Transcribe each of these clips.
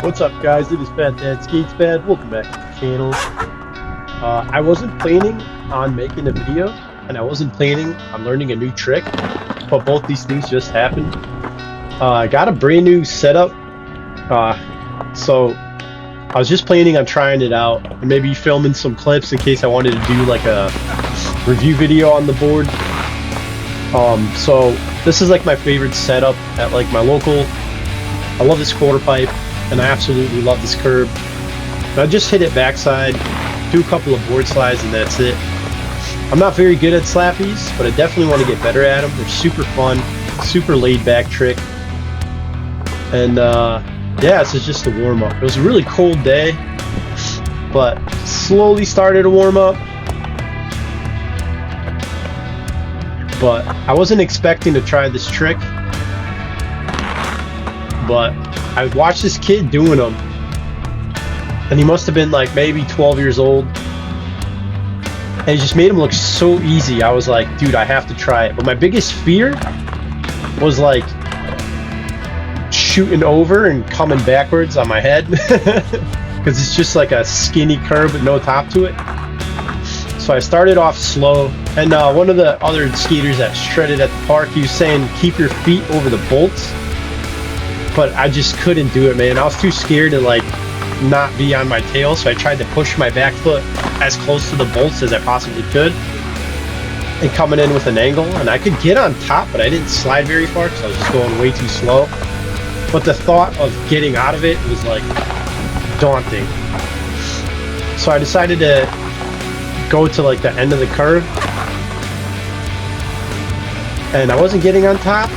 What's up, guys? It is Fat Dad Skates Bad. Welcome back to the channel. I wasn't planning on making a video, and I wasn't planning on learning a new trick, but both these things just happened. I got a brand new setup, so I was just planning on trying it out and maybe filming some clips in case I wanted to do like a review video on the board. So this is like my favorite setup at like my local. I love this quarter pipe, and I absolutely love this curb. And I just hit it backside, do a couple of board slides, and that's it. I'm not very good at slappies, but I definitely want to get better at them. They're super fun, super laid back trick. And yeah, this is just a warm up. It was a really cold day, but slowly started to warm up. But I wasn't expecting to try this trick, but I watched this kid doing them, and he must have been like maybe 12 years old, and he just made him look so easy. I was like, dude, I have to try it. But my biggest fear was like shooting over and coming backwards on my head because it's just like a skinny curb with no top to it. So I started off slow, and one of the other skaters that shredded at the park, he was saying keep your feet over the bolts, but I just couldn't do it, man. I was too scared to like not be on my tail, so I tried to push my back foot as close to the bolts as I possibly could and coming in with an angle, and I could get on top, but I didn't slide very far because I was just going way too slow. But the thought of getting out of it was like daunting, so I decided to go to like the end of the curve, and I wasn't getting on top,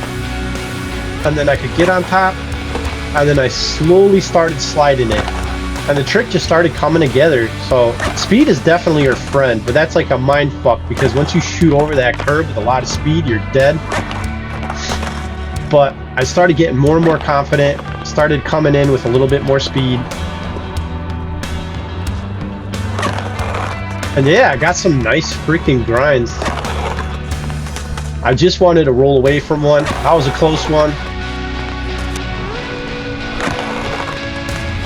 and then I could get on top, and then I slowly started sliding it, and the trick just started coming together. So speed is definitely your friend, but that's like a mind fuck, because once you shoot over that curve with a lot of speed, you're dead. But I started getting more and more confident, started coming in with a little bit more speed, and yeah, I got some nice freaking grinds. I just wanted to roll away from one. That was a close one.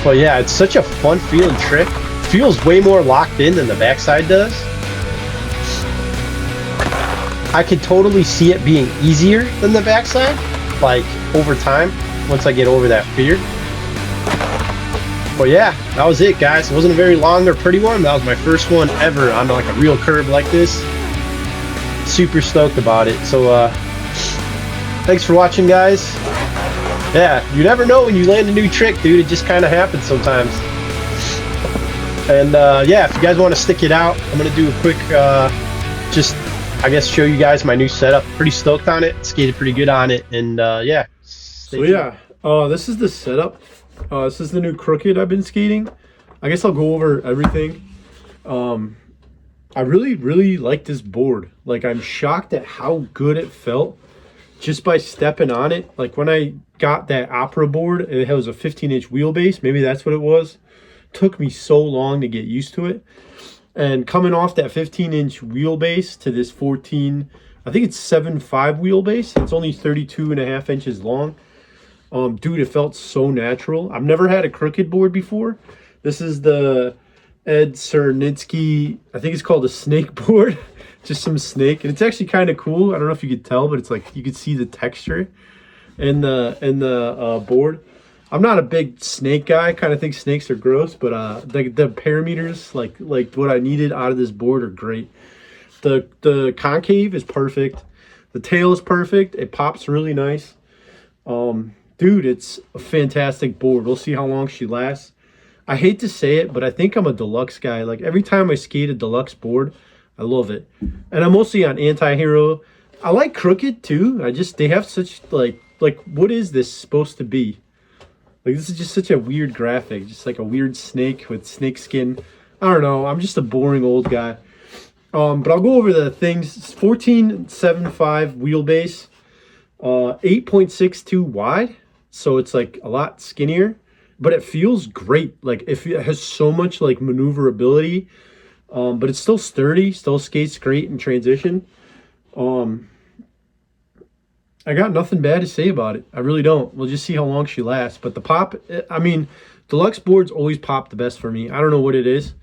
But yeah, it's such a fun feeling trick. It feels way more locked in than the backside does. I could totally see it being easier than the backside, like over time, once I get over that fear. But yeah, that was it, guys. It wasn't a very long or pretty one. That was my first one ever on like a real curb like this. Super stoked about it. So thanks for watching, guys. Yeah, you never know when you land a new trick, dude. It just kind of happens sometimes. And yeah, if you guys want to stick it out, I'm gonna do a quick just I guess show you guys my new setup. Pretty stoked on it, skated pretty good on it, and yeah, so yeah, this is the setup. This is the new crooked I've been skating. I guess I'll go over everything. I really like this board. Like, I'm shocked at how good it felt just by stepping on it. Like, when I got that opera board, it was a 15-inch wheelbase. Maybe that's what it was. Took me so long to get used to it. And coming off that 15-inch wheelbase to this 14, I think it's 7.5 wheelbase. It's only 32.5 inches long. Dude, it felt so natural. I've never had a crooked board before. This is the Ed Cernitsky, I think it's called a snake board. Just some snake, and it's actually kind of cool. I don't know if you could tell, but it's like you could see the texture in the board. I'm not a big snake guy. I kind of think snakes are gross, but the parameters, like what I needed out of this board, are great. The concave is perfect. The tail is perfect. It pops really nice. Dude, it's a fantastic board. We'll see how long she lasts. I hate to say it, but I think I'm a deluxe guy. Like, every time I skate a deluxe board, I love it. And I'm mostly on anti-hero. I like crooked too. They have such like what is this supposed to be? Like, this is just such a weird graphic. Just like a weird snake with snake skin. I don't know. I'm just a boring old guy. But I'll go over the things. 14.75 wheelbase. 8.62 wide. So it's like a lot skinnier, but it feels great. Like, it has so much like maneuverability, but it's still sturdy, still skates great in transition. I got nothing bad to say about it. I really don't. We'll just see how long she lasts. But the pop, I mean, deluxe boards always pop the best for me. I don't know what it is.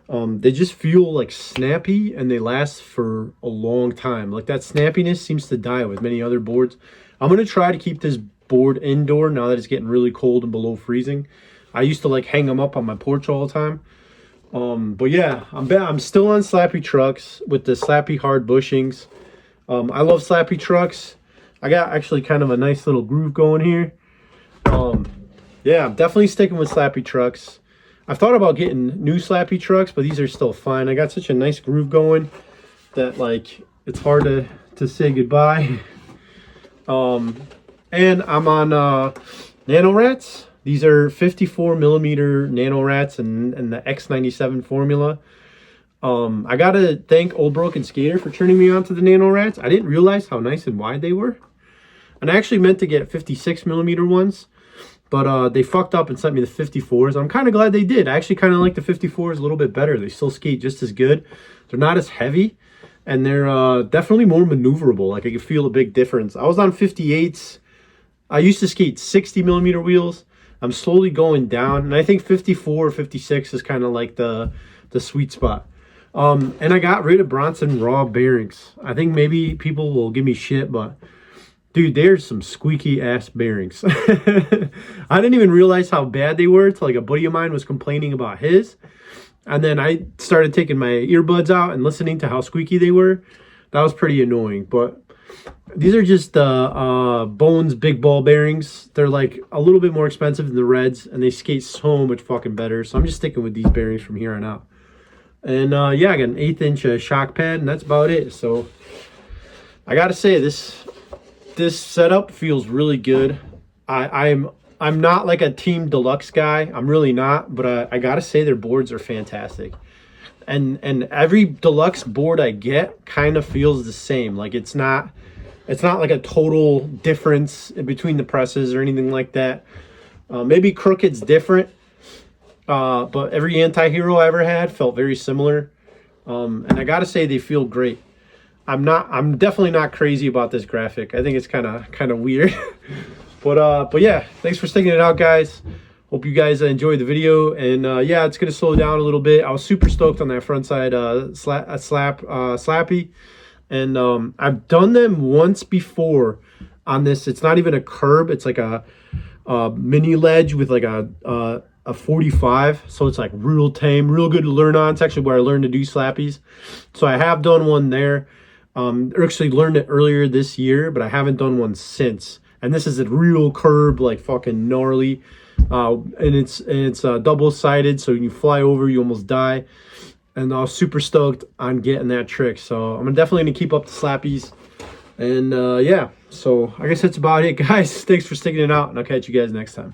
They just feel like snappy and they last for a long time. Like that snappiness seems to die with many other boards. I'm going to try to keep this board indoor now that it's getting really cold and below freezing. I used to like hang them up on my porch all the time. But yeah, I'm still on Slappy trucks with the Slappy hard bushings. I love Slappy trucks. I got actually kind of a nice little groove going here. Yeah, I'm definitely sticking with Slappy trucks. I've thought about getting new Slappy trucks, but these are still fine. I got such a nice groove going that like it's hard to say goodbye. And I'm on Nano Rats. These are 54 millimeter Nano Rats and the X97 formula. I gotta thank Old Broken Skater for turning me on to the Nano Rats. I didn't realize how nice and wide they were. And I actually meant to get 56 millimeter ones, but they fucked up and sent me the 54s. I'm kind of glad they did. I actually kind of like the 54s a little bit better. They still skate just as good. They're not as heavy, and they're definitely more maneuverable. Like I can feel a big difference. I was on 58s. I used to skate 60 millimeter wheels. I'm slowly going down, and I think 54 or 56 is kind of like the sweet spot. And I got rid of Bronson raw bearings. I think maybe people will give me shit, but dude, there's some squeaky ass bearings. I didn't even realize how bad they were till like a buddy of mine was complaining about his. And then I started taking my earbuds out and listening to how squeaky they were. That was pretty annoying. But these are just Bones big ball bearings. They're like a little bit more expensive than the Reds, and they skate so much fucking better. So I'm just sticking with these bearings from here on out. And yeah, I got an 1/8 inch shock pad, and that's about it. So I gotta say, this setup feels really good. I'm not like a Team Deluxe guy. I'm really not, but I gotta say their boards are fantastic. And every Deluxe board I get kind of feels the same. Like it's not like a total difference in between the presses or anything like that. Maybe Crooked's different, but every anti-hero I ever had felt very similar. And I gotta say they feel great. I'm definitely not crazy about this graphic. I think it's kind of weird. but yeah, thanks for sticking it out, guys. Hope you guys enjoyed the video. And yeah, it's gonna slow down a little bit. I was super stoked on that frontside slappy, and I've done them once before on this. It's not even a curb. It's like a mini ledge with like a 45, so it's like real tame, real good to learn on. It's actually where I learned to do slappies. So I have done one there. I actually learned it earlier this year, but I haven't done one since. And this is a real curb, like fucking gnarly. And it's double-sided, so when you fly over, you almost die. And I was super stoked on getting that trick. So I'm definitely gonna keep up the slappies. And yeah, so I guess that's about it, guys. Thanks for sticking it out, and I'll catch you guys next time.